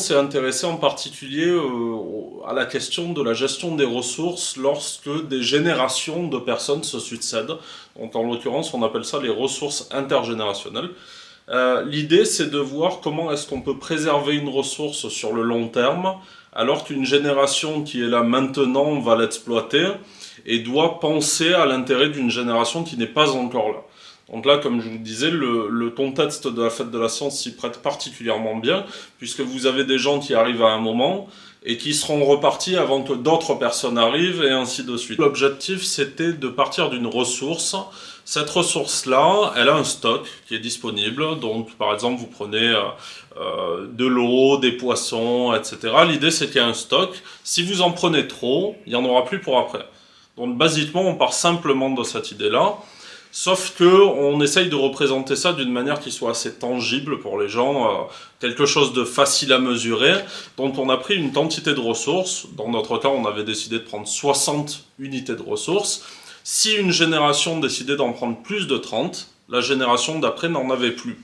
s'est intéressé en particulier à la question de la gestion des ressources lorsque des générations de personnes se succèdent. Donc en l'occurrence, on appelle ça les ressources intergénérationnelles. L'idée, c'est de voir comment est-ce qu'on peut préserver une ressource sur le long terme, alors qu'une génération qui est là maintenant va l'exploiter et doit penser à l'intérêt d'une génération qui n'est pas encore là. Donc là, comme je vous disais, le contexte de la fête de la science s'y prête particulièrement bien, puisque vous avez des gens qui arrivent à un moment et qui seront repartis avant que d'autres personnes arrivent, et ainsi de suite. L'objectif, c'était de partir d'une ressource. Cette ressource-là, elle a un stock qui est disponible. Donc, par exemple, vous prenez de l'eau, des poissons, etc. L'idée, c'est qu'il y a un stock. Si vous en prenez trop, il n'y en aura plus pour après. Donc, basiquement, on part simplement de cette idée-là. Sauf que on essaye de représenter ça d'une manière qui soit assez tangible pour les gens, quelque chose de facile à mesurer. Donc on a pris une quantité de ressources. Dans notre cas, on avait décidé de prendre 60 unités de ressources. Si une génération décidait d'en prendre plus de 30, la génération d'après n'en avait plus.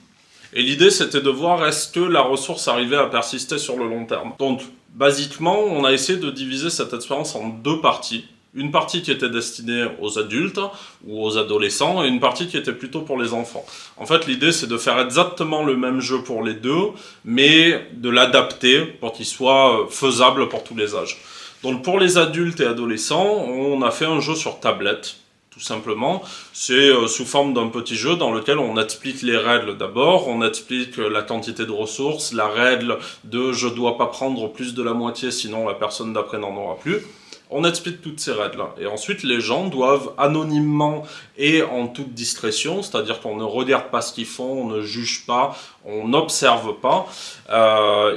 Et l'idée, c'était de voir est-ce que la ressource arrivait à persister sur le long terme. Donc, basiquement, on a essayé de diviser cette expérience en deux parties. Une partie qui était destinée aux adultes ou aux adolescents et une partie qui était plutôt pour les enfants. En fait, l'idée, c'est de faire exactement le même jeu pour les deux, mais de l'adapter pour qu'il soit faisable pour tous les âges. Donc pour les adultes et adolescents, on a fait un jeu sur tablette, tout simplement. C'est sous forme d'un petit jeu dans lequel on explique les règles d'abord, on explique la quantité de ressources, la règle de je dois pas prendre plus de la moitié sinon la personne d'après n'en aura plus. On explique toutes ces règles-là. Et ensuite, les gens doivent anonymement et en toute discrétion, c'est-à-dire qu'on ne regarde pas ce qu'ils font, on ne juge pas, on n'observe pas,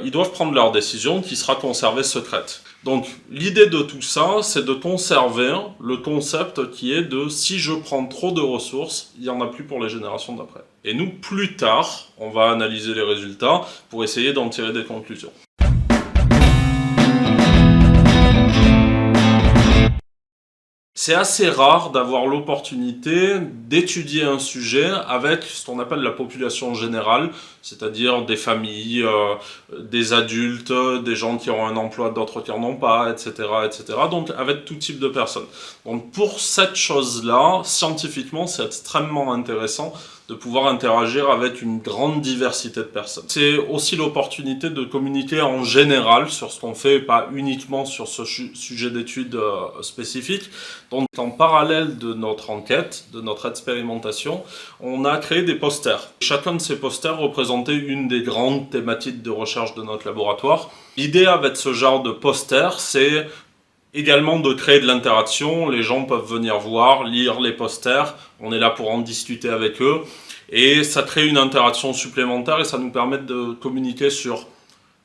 ils doivent prendre leur décision qui sera conservée secrète. Donc, l'idée de tout ça, c'est de conserver le concept qui est de si je prends trop de ressources, il n'y en a plus pour les générations d'après. Et nous, plus tard, on va analyser les résultats pour essayer d'en tirer des conclusions. C'est assez rare d'avoir l'opportunité d'étudier un sujet avec ce qu'on appelle la population générale, c'est-à-dire des familles, des adultes, des gens qui ont un emploi, d'autres qui n'en ont pas, etc., etc. Donc avec tout type de personnes. Donc pour cette chose-là, scientifiquement, c'est extrêmement intéressant de pouvoir interagir avec une grande diversité de personnes. C'est aussi l'opportunité de communiquer en général sur ce qu'on fait, pas uniquement sur ce sujet d'étude spécifique. Donc en parallèle de notre enquête, de notre expérimentation, on a créé des posters. Chacun de ces posters représentait une des grandes thématiques de recherche de notre laboratoire. L'idée avec ce genre de posters, c'est également de créer de l'interaction, les gens peuvent venir voir, lire les posters, on est là pour en discuter avec eux, et ça crée une interaction supplémentaire et ça nous permet de communiquer sur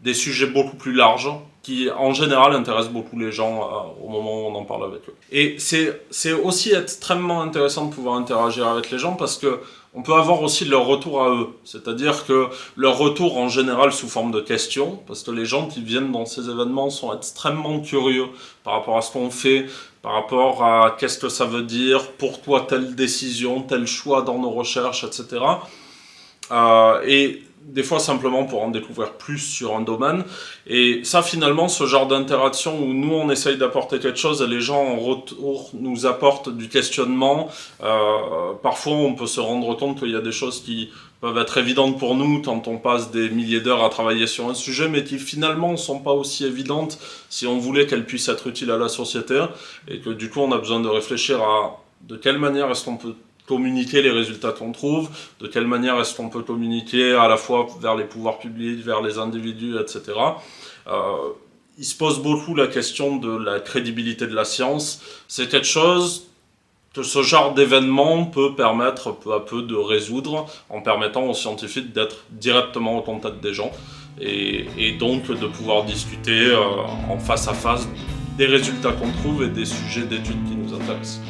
des sujets beaucoup plus larges qui en général intéressent beaucoup les gens au moment où on en parle avec eux. Et c'est aussi extrêmement intéressant de pouvoir interagir avec les gens parce que on peut avoir aussi leur retour à eux, c'est-à-dire que leur retour en général sous forme de questions, parce que les gens qui viennent dans ces événements sont extrêmement curieux par rapport à ce qu'on fait, par rapport à qu'est-ce que ça veut dire, pourquoi telle décision, tel choix dans nos recherches, etc. Et des fois simplement pour en découvrir plus sur un domaine. Et ça finalement, ce genre d'interaction où nous on essaye d'apporter quelque chose et les gens en retour nous apportent du questionnement, parfois on peut se rendre compte qu'il y a des choses qui peuvent être évidentes pour nous quand on passe des milliers d'heures à travailler sur un sujet, mais qui finalement ne sont pas aussi évidentes si on voulait qu'elles puissent être utiles à la société, et que du coup on a besoin de réfléchir à de quelle manière est-ce qu'on peut communiquer les résultats qu'on trouve, de quelle manière est-ce qu'on peut communiquer à la fois vers les pouvoirs publics, vers les individus, etc. Il se pose beaucoup la question de la crédibilité de la science. C'est quelque chose que ce genre d'événement peut permettre peu à peu de résoudre en permettant aux scientifiques d'être directement au contact des gens et donc de pouvoir discuter en face à face des résultats qu'on trouve et des sujets d'études qui nous intéressent.